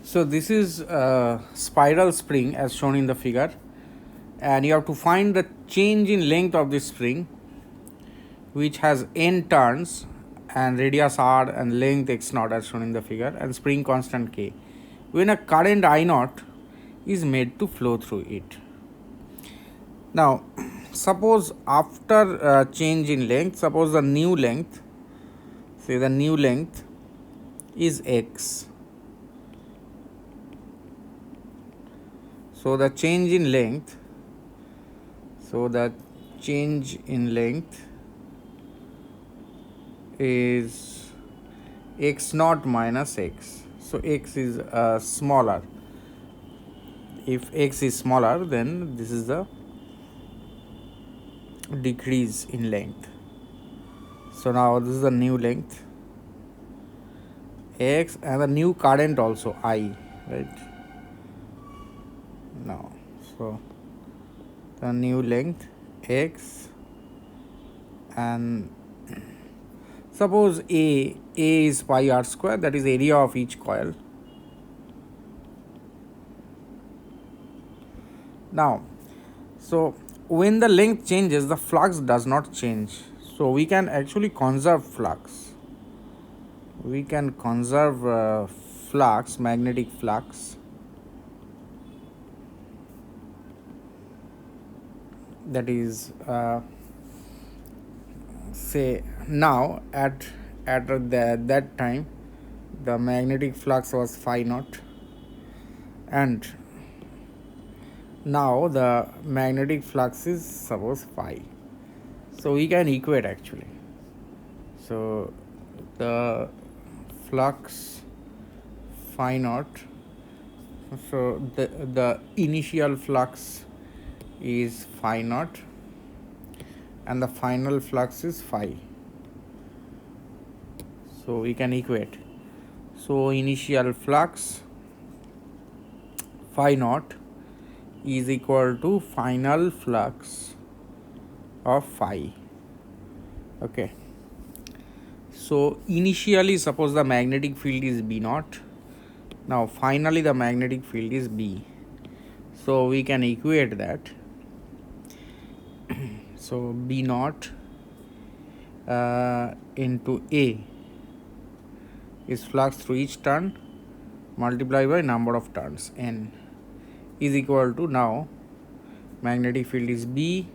So this is a spiral spring as shown in the figure, and you have to find the change in length of this spring, which has n turns and radius r and length x naught as shown in the figure, and spring constant k, when a current I naught is made to flow through it. Now suppose after change in length, suppose the new length, say the new length is x. So the change in length, is x naught minus x. So x is smaller. If x is smaller, then this is the decrease in length. So now this is the new length x, and the new current also I, right? Now, so the new length x, and suppose a is pi r square, that is area of each coil. Now, so when the length changes, the flux does not change. So we can actually conserve flux. We can conserve flux, magnetic flux. That is, say now at that time the magnetic flux was phi naught, and now the magnetic flux is suppose phi. So we can equate actually. So the flux phi naught, so the initial flux is phi naught and the final flux is phi. So we can equate. So initial flux phi naught is equal to final flux of phi. Okay. So initially suppose the magnetic field is B naught. Now finally the magnetic field is B. So we can equate that. So B naught into A is flux through each turn multiplied by number of turns n is equal to, now magnetic field is B,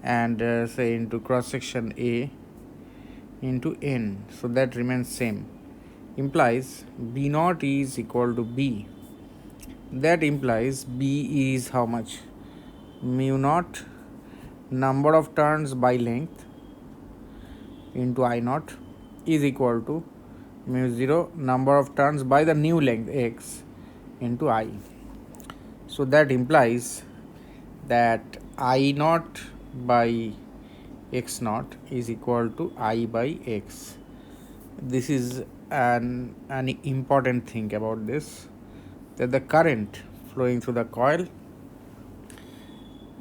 and say into cross section A into n, so that remains same, implies B naught is equal to B. That implies B is how much? Mu naught number of turns by length into I naught is equal to mu 0 number of turns by the new length x into I. So that implies that I naught by x naught is equal to I by x. This is an important thing about this, that the current flowing through the coil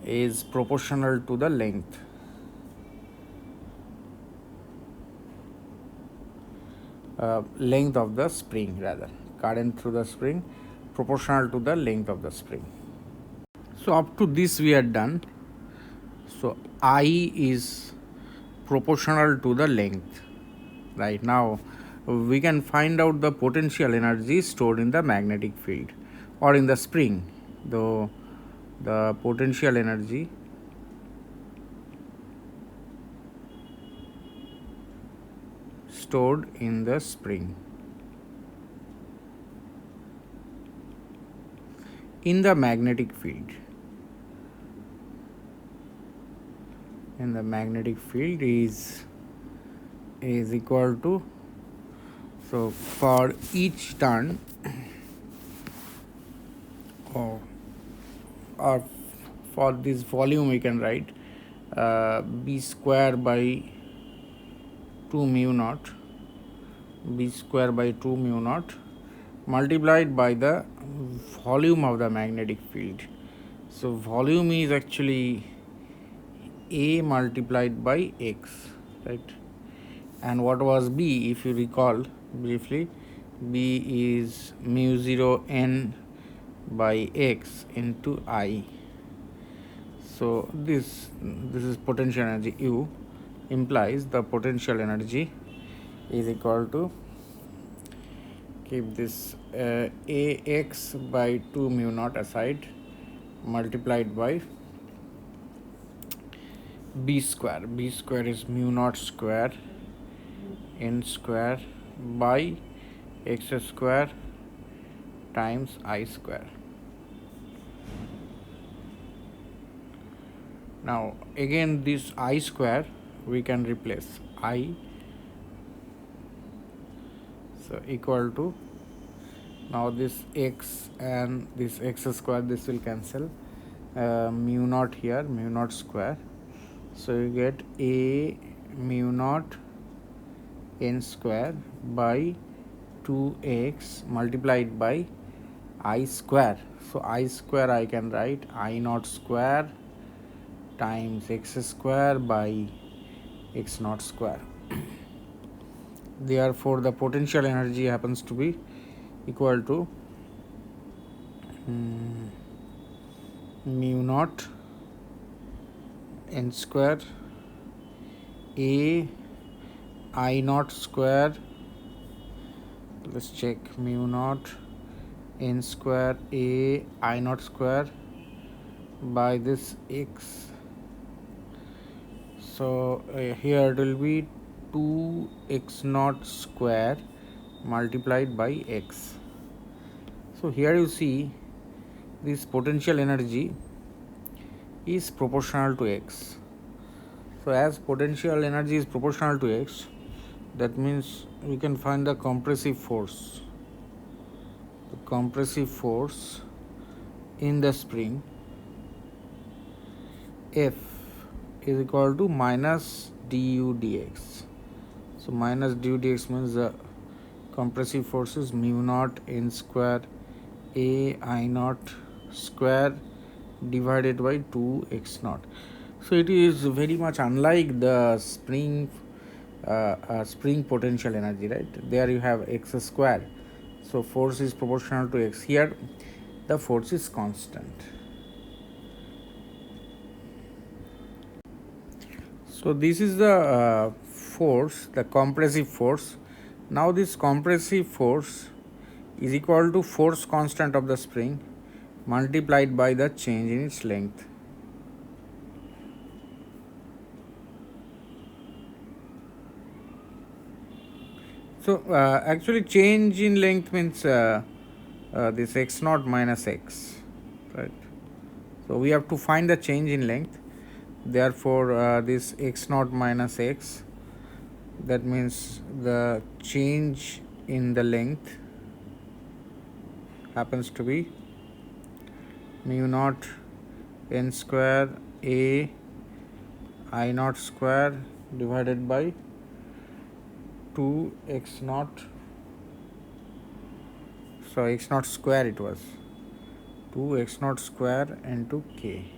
is proportional to the length. Length of the spring, rather, current through the spring proportional to the length of the spring. So up to this we are done. So I is proportional to the length. Right now we can find out the potential energy stored in the magnetic field or in the spring, though the potential energy stored in the spring. In the magnetic field. In the magnetic field is equal to, so for each turn or for this volume we can write B square by 2 mu naught, B square by 2 mu naught multiplied by the volume of the magnetic field. So volume is actually A multiplied by x, right? And what was B? If you recall briefly, B is mu 0 n by x into I. So this is potential energy U, implies the potential energy is equal to, keep this ax by 2 mu naught aside, multiplied by b square. B square is mu naught square n square by x square times I square. Now again this I square we can replace I, so equal to, now this x and this x square, this will cancel, mu naught here, mu naught square, so you get a mu naught n square by 2x multiplied by I square. So I square I can write I naught square times x square by x naught square. Therefore the potential energy happens to be equal to mu naught n square a I naught square, let's check, mu naught n square a I naught square by this x. So here it will be 2x naught square multiplied by x. So here you see this potential energy is proportional to x. So as potential energy is proportional to x, that means we can find the compressive force. The compressive force in the spring F is equal to minus du dx. So minus du dx means the compressive force is mu naught n square a I naught square divided by 2x naught. So it is very much unlike the spring potential energy, right? There you have x square, so force is proportional to x. Here the force is constant. So this is the force, the compressive force. Now this compressive force is equal to force constant of the spring multiplied by the change in its length. So actually change in length means this x naught minus x, right? So we have to find the change in length. Therefore this x naught minus x, that means the change in the length happens to be mu naught n square a I naught square divided by 2x naught, so x naught square, it was 2x naught square into k.